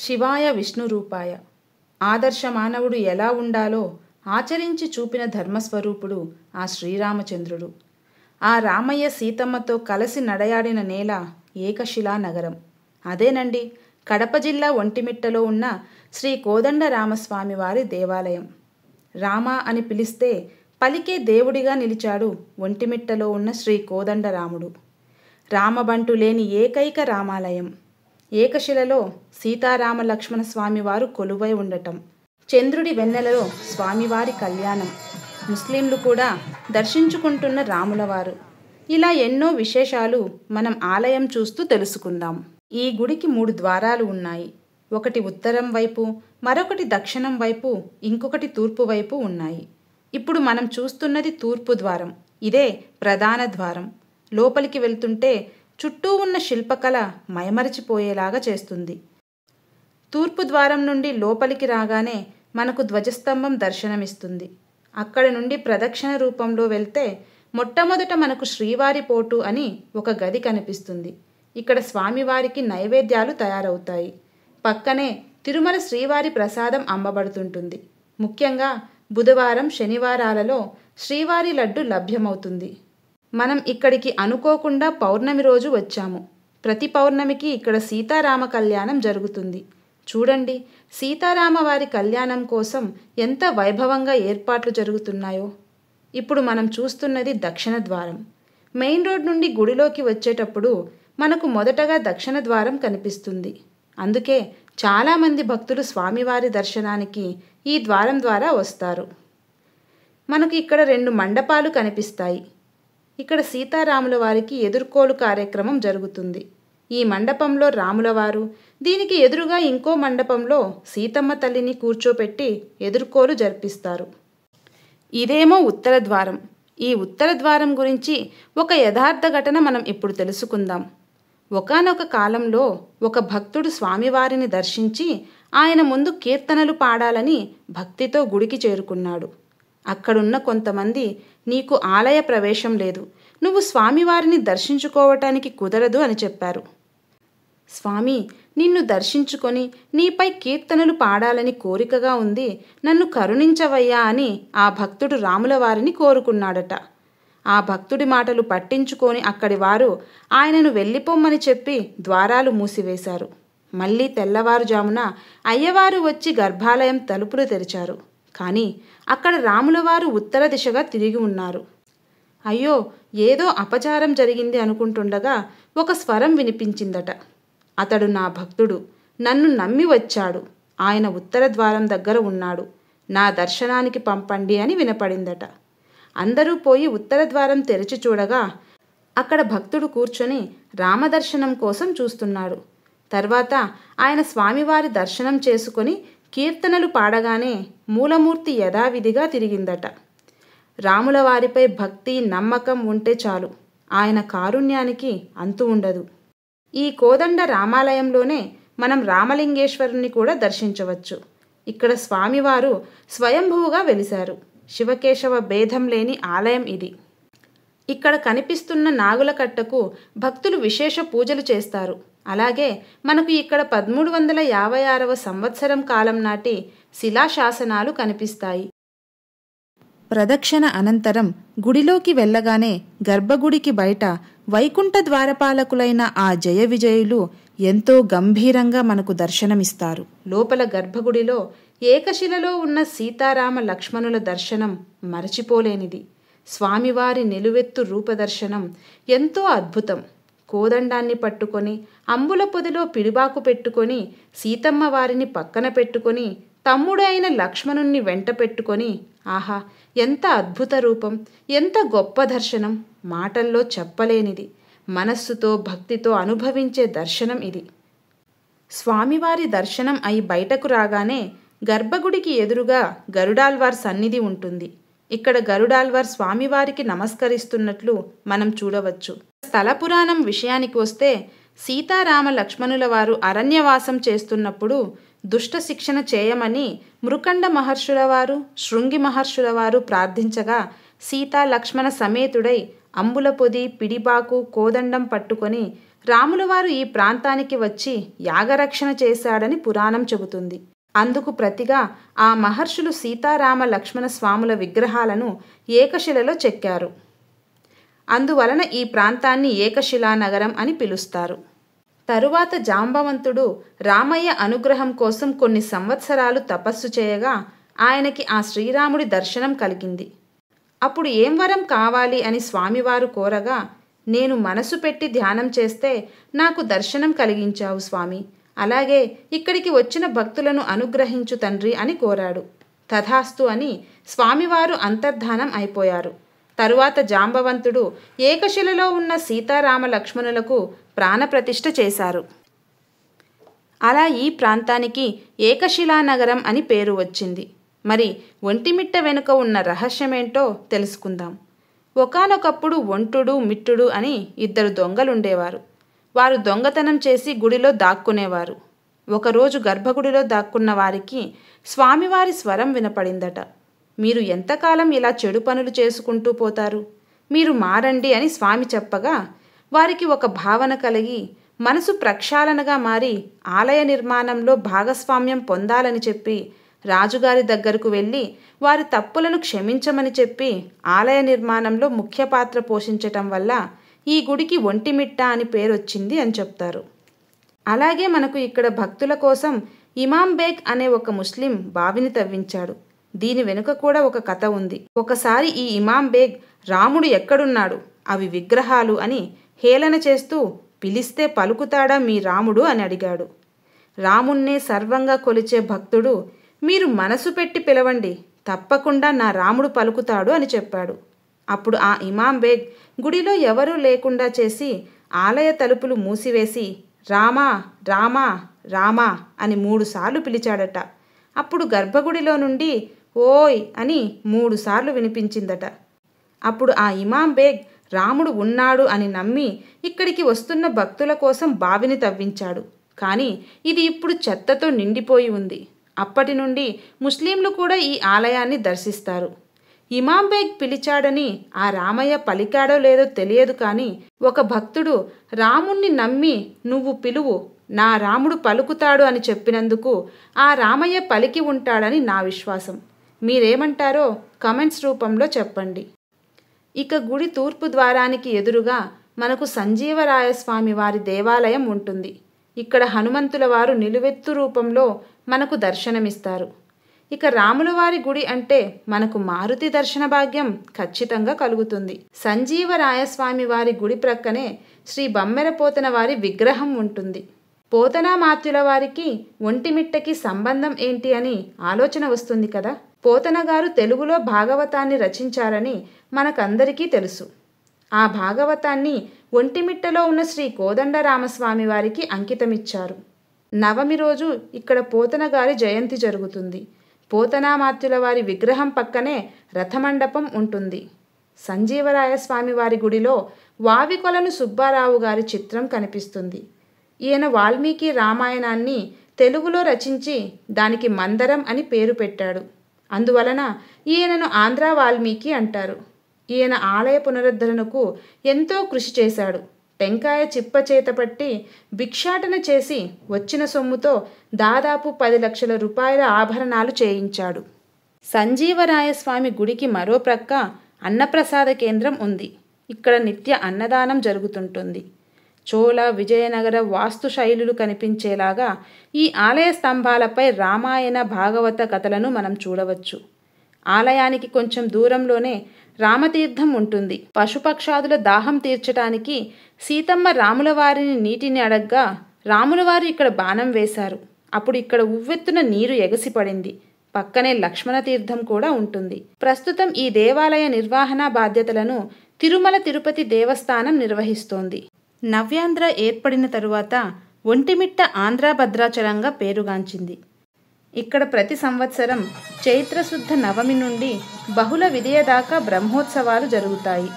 శివాయ విష్ణురూపాయ. ఆదర్శ మానవుడు ఎలా ఉండాలో ఆచరించి చూపిన ధర్మస్వరూపుడు ఆ శ్రీరామచంద్రుడు. ఆ రామయ్య సీతమ్మతో కలిసి నడయాడిన నేల ఏకశిలా నగరం. అదేనండి కడప జిల్లా ఒంటిమిట్టలో ఉన్న శ్రీ కోదండరామస్వామి వారి దేవాలయం. రామ అని పిలిస్తే పలికే దేవుడిగా నిలిచాడు ఒంటిమిట్టలో ఉన్న శ్రీ కోదండరాముడు. రామబంటు లేని ఏకైక రామాలయం. ఏకశిలలో సీతారామ లక్ష్మణ స్వామివారు కొలువై ఉండటం, చంద్రుడి వెన్నెలలో స్వామివారి కళ్యాణం, ముస్లింలు కూడా దర్శించుకుంటున్న రాములవారు, ఇలా ఎన్నో విశేషాలు మనం ఆలయం చూస్తూ తెలుసుకుందాం. ఈ గుడికి 3 ద్వారాలు ఉన్నాయి. ఒకటి ఉత్తరం వైపు, మరొకటి దక్షిణం వైపు, ఇంకొకటి తూర్పు వైపు ఉన్నాయి. ఇప్పుడు మనం చూస్తున్నది తూర్పు ద్వారం. ఇదే ప్రధాన ద్వారం. లోపలికి వెళ్తుంటే చుట్టూ ఉన్న శిల్పకళ మైమరచిపోయేలాగా చేస్తుంది. తూర్పు ద్వారం నుండి లోపలికి రాగానే మనకు ధ్వజస్తంభం దర్శనమిస్తుంది. అక్కడి నుండి ప్రదక్షిణ రూపంలో వెళ్తే మొట్టమొదట మనకు శ్రీవారి పోటు అని ఒక గది కనిపిస్తుంది. ఇక్కడ స్వామివారికి నైవేద్యాలు తయారవుతాయి. పక్కనే తిరుమల శ్రీవారి ప్రసాదం అమ్మబడుతుంటుంది. ముఖ్యంగా బుధవారం, శనివారాలలో శ్రీవారి లడ్డు లభ్యమవుతుంది. మనం ఇక్కడికి అనుకోకుండా పౌర్ణమి రోజు వచ్చాము. ప్రతి పౌర్ణమికి ఇక్కడ సీతారామ కళ్యాణం జరుగుతుంది. చూడండి, సీతారామ వారి కళ్యాణం కోసం ఎంత వైభవంగా ఏర్పాట్లు జరుగుతున్నాయో. ఇప్పుడు మనం చూస్తున్నది దక్షిణ ద్వారం. మెయిన్ రోడ్ నుండి గుడిలోకి వచ్చేటప్పుడు మనకు మొదటగా దక్షిణ ద్వారం కనిపిస్తుంది. అందుకే చాలామంది భక్తులు స్వామివారి దర్శనానికి ఈ ద్వారం ద్వారా వస్తారు. మనకు ఇక్కడ 2 మండపాలు కనిపిస్తాయి. ఇక్కడ సీతారాముల వారికి ఎదుర్కోలు కార్యక్రమం జరుగుతుంది. ఈ మండపంలో రాములవారు, దీనికి ఎదురుగా ఇంకో మండపంలో సీతమ్మ తల్లిని కూర్చోపెట్టి ఎదుర్కోలు జరిపిస్తారు. ఇదేమో ఉత్తర ద్వారం. ఈ ఉత్తర ద్వారం గురించి ఒక యథార్థ ఘటన మనం ఇప్పుడు తెలుసుకుందాం. ఒకానొక కాలంలో ఒక భక్తుడు స్వామివారిని దర్శించి ఆయన ముందు కీర్తనలు పాడాలని భక్తితో గుడికి చేరుకున్నాడు. అక్కడున్న కొంతమంది, నీకు ఆలయ ప్రవేశం లేదు, నువ్వు స్వామివారిని దర్శించుకోవటానికి కుదరదు అని చెప్పారు. స్వామి, నిన్ను దర్శించుకొని నీపై కీర్తనలు పాడాలని కోరికగా ఉంది, నన్ను కరుణించవయ్యా అని ఆ భక్తుడు రాములవారిని కోరుకున్నాడట. ఆ భక్తుడి మాటలు పట్టించుకొని అక్కడి వారు ఆయనను వెళ్ళిపోమ్మని చెప్పి ద్వారాలు మూసివేశారు. మళ్ళీ తెల్లవారుజామున అయ్యవారు వచ్చి గర్భాలయం తలుపులు తెరిచారు. కానీ అక్కడ రాములవారు ఉత్తర దిశగా తిరిగి ఉన్నారు. అయ్యో, ఏదో అపచారం జరిగింది అనుకుంటుండగా ఒక స్వరం వినిపించిందట. అతడు నా భక్తుడు, నన్ను నమ్మి వచ్చాడు, ఆయన ఉత్తర ద్వారం దగ్గర ఉన్నాడు, నా దర్శనానికి పంపండి అని వినపడిందట. అందరూ పోయి ఉత్తర ద్వారం తెరిచి చూడగా అక్కడ భక్తుడు కూర్చొని రామదర్శనం కోసం చూస్తున్నాడు. తర్వాత ఆయన స్వామివారి దర్శనం చేసుకొని కీర్తనలు పాడగానే మూలమూర్తి యథావిధిగా తిరిగిందట. రాముల వారిపై భక్తి, నమ్మకం ఉంటే చాలు, ఆయన కారుణ్యానికి అంతు ఉండదు. ఈ కోదండ రామాలయంలోనే మనం రామలింగేశ్వరుని కూడా దర్శించవచ్చు. ఇక్కడ స్వామివారు స్వయంభువుగా వెలిశారు. శివకేశవ భేదం లేని ఆలయం ఇది. ఇక్కడ కనిపిస్తున్న నాగుల కట్టకు భక్తులు విశేష పూజలు చేస్తారు. అలాగే మనకు ఇక్కడ 1356వ సంవత్సరం కాలం నాటి శిలాశాసనాలు కనిపిస్తాయి. ప్రదక్షిణ అనంతరం గుడిలోకి వెళ్ళగానే గర్భగుడికి బయట వైకుంఠ ద్వారపాలకులైన ఆ జయ విజయులు ఎంతో గంభీరంగా మనకు దర్శనమిస్తారు. లోపల గర్భగుడిలో ఏకశిలలో ఉన్న సీతారామ లక్ష్మణుల దర్శనం మరచిపోలేనిది. స్వామివారి నిలువెత్తు రూపదర్శనం ఎంతో అద్భుతం. కోదండాన్ని పట్టుకొని అంబుల పొదిలో పిడిబాకు పెట్టుకొని సీతమ్మ వారిని పక్కన పెట్టుకొని తమ్ముడు అయిన లక్ష్మణుణ్ణి వెంట పెట్టుకొని, ఆహా, ఎంత అద్భుత రూపం, ఎంత గొప్ప దర్శనం, మాటల్లో చెప్పలేనిది. మనస్సుతో భక్తితో అనుభవించే దర్శనం ఇది. స్వామివారి దర్శనం అయి బయటకు రాగానే గర్భగుడికి ఎదురుగా గరుడాల్వార్ సన్నిధి ఉంటుంది. ఇక్కడ గరుడాల్వార్ స్వామివారికి నమస్కరిస్తున్నట్లు మనం చూడవచ్చు. స్థల పురాణం విషయానికి వస్తే సీతారామ లక్ష్మణుల వారు అరణ్యవాసం చేస్తున్నప్పుడు దుష్ట శిక్షణ చేయమని మృకండ మహర్షుల వారు, శృంగి మహర్షుల వారు ప్రార్థించగా సీతా లక్ష్మణ సమేతుడై అంబుల పొది, పిడిబాకు, కోదండం పట్టుకొని రాములవారు ఈ ప్రాంతానికి వచ్చి యాగరక్షణ చేశాడని పురాణం చెబుతుంది. అందుకు ప్రతిగా ఆ మహర్షులు సీతారామ లక్ష్మణ స్వాముల విగ్రహాలను ఏకశిలలో చెక్కారు. అందువలన ఈ ప్రాంతాన్ని ఏకశిలానగరం అని పిలుస్తారు. తరువాత జాంబవంతుడు రామయ్య అనుగ్రహం కోసం కొన్ని సంవత్సరాలు తపస్సు చేయగా ఆయనకి ఆ శ్రీరాముడి దర్శనం కలిగింది. అప్పుడు ఏం వరం కావాలి అని స్వామివారు కోరగా, నేను మనసు పెట్టి ధ్యానం చేస్తే నాకు దర్శనం కలిగించావు స్వామి, అలాగే ఇక్కడికి వచ్చిన భక్తులను అనుగ్రహించు తండ్రి అని కోరాడు. తథాస్తు అని స్వామివారు అంతర్ధానం అయిపోయారు. తరువాత జాంబవంతుడు ఏకశిలలో ఉన్న సీతారామ లక్ష్మణులకు ప్రాణప్రతిష్ఠ చేశారు. అలా ఈ ప్రాంతానికి ఏకశిలానగరం అని పేరు వచ్చింది. మరి ఒంటిమిట్ట వెనుక ఉన్న రహస్యమేంటో తెలుసుకుందాం. ఒకానొకప్పుడు ఒంటుడు మిట్టుడు అని ఇద్దరు దొంగలుండేవారు. వారు దొంగతనం చేసి గుడిలో దాక్కునేవారు. ఒకరోజు గర్భగుడిలో దాక్కున్న వారికి స్వామివారి స్వరం వినపడిందట. మీరు ఎంతకాలం ఇలా చెడు పనులు చేసుకుంటూ పోతారు, మీరు మారండి అని స్వామి చెప్పగా వారికి ఒక భావన కలిగి మనసు ప్రక్షాళనగా మారి ఆలయ నిర్మాణంలో భాగస్వామ్యం పొందాలని చెప్పి రాజుగారి దగ్గరకు వెళ్ళి వారి తప్పులను క్షమించమని చెప్పి ఆలయ నిర్మాణంలో ముఖ్య పాత్ర పోషించటం వల్ల ఈ గుడికి ఒంటిమిట్ట అని పేరొచ్చింది అని చెప్తారు. అలాగే మనకు ఇక్కడ భక్తుల కోసం ఇమాం బేగ్ అనే ఒక ముస్లిం బావిని తవ్వించాడు. దీని వెనుక కూడా ఒక కథ ఉంది. ఒకసారి ఈ ఇమాం బేగ్ రాముడు ఎక్కడున్నాడు, అవి విగ్రహాలు అని హేళన చేస్తూ పిలిస్తే పలుకుతాడా మీ రాముడు అని అడిగాడు. రాముణ్ణే సర్వంగా కొలిచే భక్తుడు మీరు మనసు పెట్టి పిలవండి, తప్పకుండా నా రాముడు పలుకుతాడు అని చెప్పాడు. అప్పుడు ఆ ఇమాం బేగ్ గుడిలో ఎవరూ లేకుండా చేసి ఆలయ తలుపులు మూసివేసి రామా రామా రామా అని 3 సార్లు పిలిచాడట. అప్పుడు గర్భగుడిలో నుండి ఓయ్ అని 3 సార్లు వినిపించిందట. అప్పుడు ఆ ఇమాం బేగ్ రాముడు ఉన్నాడు అని నమ్మి ఇక్కడికి వస్తున్న భక్తుల కోసం బావిని తవ్వించాడు. కానీ ఇది ఇప్పుడు చెత్తతో నిండిపోయి ఉంది. అప్పటి నుండి ముస్లింలు కూడా ఈ ఆలయాన్ని దర్శిస్తారు. ఇమాం బేగ్ పిలిచాడని ఆ రామయ్య పలికాడో లేదో తెలియదు, కానీ ఒక భక్తుడు రాముణ్ణి నమ్మి నువ్వు పిలువు, నా రాముడు పలుకుతాడు అని చెప్పినందుకు ఆ రామయ్య పలికి ఉంటాడని నా విశ్వాసం. మీరేమంటారో కమెంట్స్ రూపంలో చెప్పండి. ఇక గుడి తూర్పు ద్వారానికి ఎదురుగా మనకు సంజీవరాయస్వామి వారి దేవాలయం ఉంటుంది. ఇక్కడ హనుమంతుల వారు నిలువెత్తు రూపంలో మనకు దర్శనమిస్తారు. ఇక రాములవారి గుడి అంటే మనకు మారుతి దర్శన భాగ్యం ఖచ్చితంగా కలుగుతుంది. సంజీవరాయస్వామి వారి గుడి ప్రక్కనే శ్రీ బమ్మెర పోతన వారి విగ్రహం ఉంటుంది. పోతనామాత్యుల వారికి ఒంటిమిట్టకి సంబంధం ఏంటి అని ఆలోచన వస్తుంది కదా. పోతన గారు తెలుగులో భాగవతాన్ని రచించారని మనకందరికీ తెలుసు. ఆ భాగవతాన్ని ఒంటిమిట్టలో ఉన్న శ్రీ కోదండరామస్వామి వారికి అంకితమిచ్చారు. నవమి రోజు ఇక్కడ పోతన గారి జయంతి జరుగుతుంది. పోతనామాత్యుల వారి విగ్రహం పక్కనే రథమండపం ఉంటుంది. సంజీవరాయస్వామి వారి గుడిలో వావికొలను సుబ్బారావు గారి చిత్రం కనిపిస్తుంది. ఈయన వాల్మీకి రామాయణాన్ని తెలుగులో రచించి దానికి మందరం అని పేరు పెట్టాడు. అందువలన ఈయనను ఆంధ్ర వాల్మీకి అంటారు. ఈయన ఆలయ పునరుద్ధరణకు ఎంతో కృషి చేశాడు. టెంకాయ చిప్ప చేతపట్టి భిక్షాటన చేసి వచ్చిన సొమ్ముతో దాదాపు 10 లక్షల రూపాయల ఆభరణాలు చేయించాడు. సంజీవరాయస్వామి గుడికి మరో ప్రక్క అన్నప్రసాద కేంద్రం ఉంది. ఇక్కడ నిత్య అన్నదానం జరుగుతుంటుంది. చోళ విజయనగర వాస్తు శైలులు కనిపించేలాగా ఈ ఆలయ స్తంభాలపై రామాయణ భాగవత కథలను మనం చూడవచ్చు. ఆలయానికి కొంచెం దూరంలోనే రామతీర్థం ఉంటుంది. పశుపక్షాదుల దాహం తీర్చడానికి సీతమ్మ రాములవారిని నీటిని అడగ్గా రాములవారు ఇక్కడ బాణం వేశారు. అప్పుడు ఇక్కడ ఉవ్వెత్తున నీరు ఎగసిపడింది. పక్కనే లక్ష్మణ తీర్థం కూడా ఉంటుంది. ప్రస్తుతం ఈ దేవాలయ నిర్వహణ బాధ్యతలను తిరుమల తిరుపతి దేవస్థానం నిర్వహిస్తోంది. నవ్యాంధ్ర ఏర్పడిన తరువాత ఒంటిమిట్ట ఆంధ్ర భద్రాచలంగా పేరుగాంచింది. ఇక్కడ ప్రతి సంవత్సరం చైత్రశుద్ధ నవమి నుండి బహుళ విదియ దాకా బ్రహ్మోత్సవాలు జరుగుతాయి.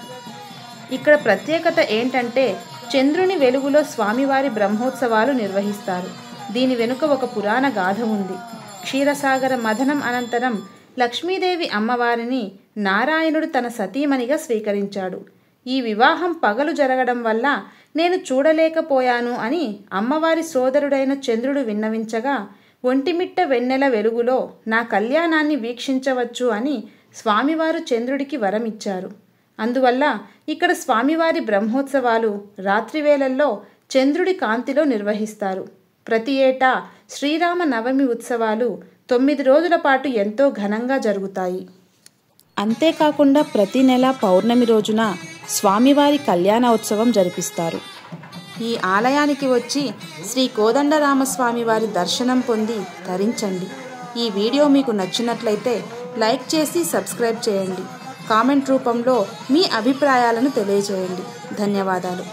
ఇక్కడ ప్రత్యేకత ఏంటంటే చంద్రుని వెలుగులో స్వామివారి బ్రహ్మోత్సవాలు నిర్వహిస్తారు. దీని వెనుక ఒక పురాణ గాథ ఉంది. క్షీరసాగర మథనం అనంతరం లక్ష్మీదేవి అమ్మవారిని నారాయణుడు తన సతీమణిగా స్వీకరించాడు. ఈ వివాహం పగలు జరగడం వల్ల నేను చూడలేకపోయాను అని అమ్మవారి సోదరుడైన చంద్రుడు విన్నవించగా, ఒంటిమిట్ట వెన్నెల వెలుగులో నా కళ్యాణాన్ని వీక్షించవచ్చు అని స్వామివారు చంద్రుడికి వరమిచ్చారు. అందువల్ల ఇక్కడ స్వామివారి బ్రహ్మోత్సవాలు రాత్రివేళల్లో చంద్రుడి కాంతిలో నిర్వహిస్తారు. ప్రతి ఏటా శ్రీరామ నవమి ఉత్సవాలు 9 రోజుల పాటు ఎంతో ఘనంగా జరుగుతాయి. అంతేకాకుండా ప్రతి నెల పౌర్ణమి రోజున స్వామివారి కళ్యాణ ఉత్సవం జరిపిస్తారు. ఈ ఆలయానికి వచ్చి శ్రీ కోదండరామస్వామి వారి దర్శనం పొంది తరించండి. ఈ వీడియో మీకు నచ్చినట్లయితే లైక్ చేసి సబ్స్క్రైబ్ చేయండి. కామెంట్ రూపంలో మీ అభిప్రాయాలను తెలియజేయండి. ధన్యవాదాలు.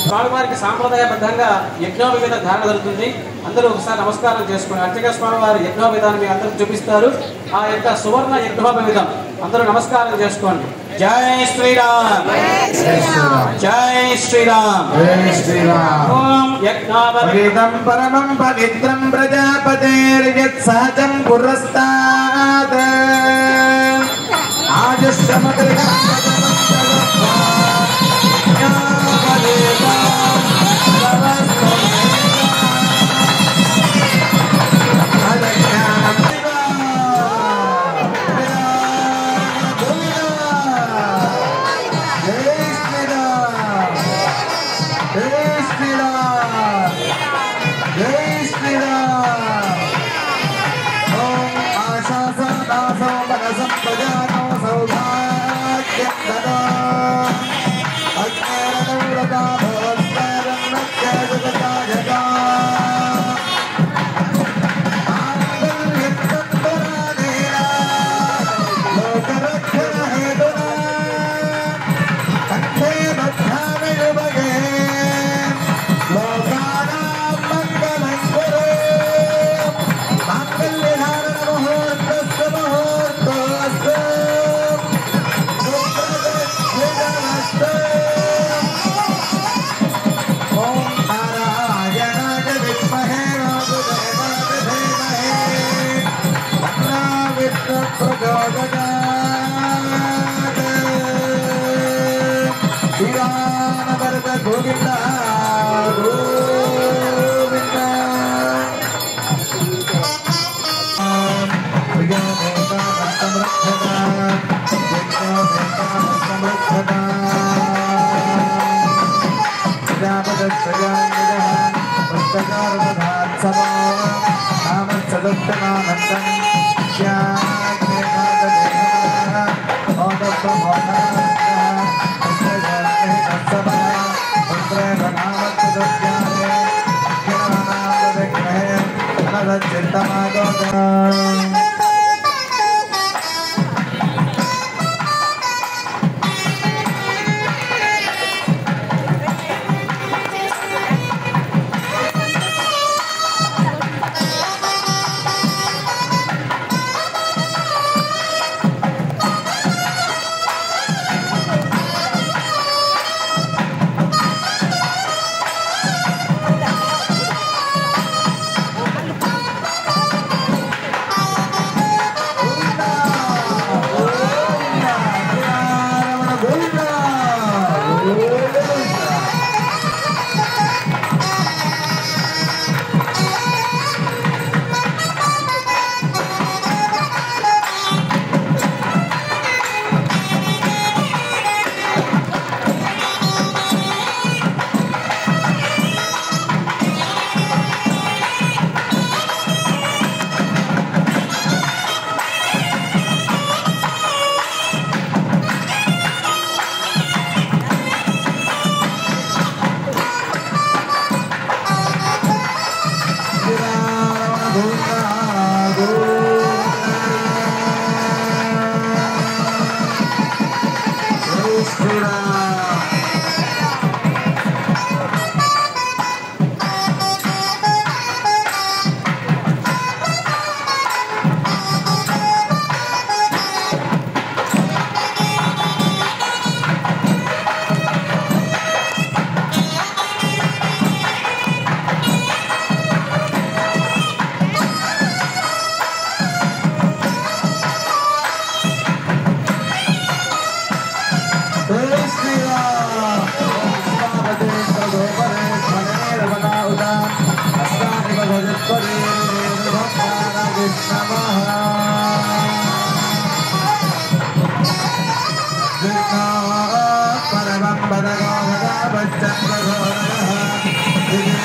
స్వామివారికి సాంప్రదాయబద్ధంగా యజ్ఞోపవీత ధారణ జరుగుతుంది. అందరూ ఒకసారి నమస్కారం చేసుకోండి. అర్చక స్వామివారి యజ్ఞోపవీతాన్ని మీ అందరూ చూపిస్తారు. ఆ యొక్క సువర్ణ యజ్ఞోపవీతం అందరూ నమస్కారం చేసుకోండి. జై శ్రీరామ్, జై శ్రీరామ్, జై శ్రీరామ్. ఓం యజ్ఞోపవీతం పరమం పవిత్రం ప్రజాపతేర్యత్ సహజం పురస్తాత్ ఆజశ్రమకృతం परमं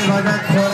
पदगो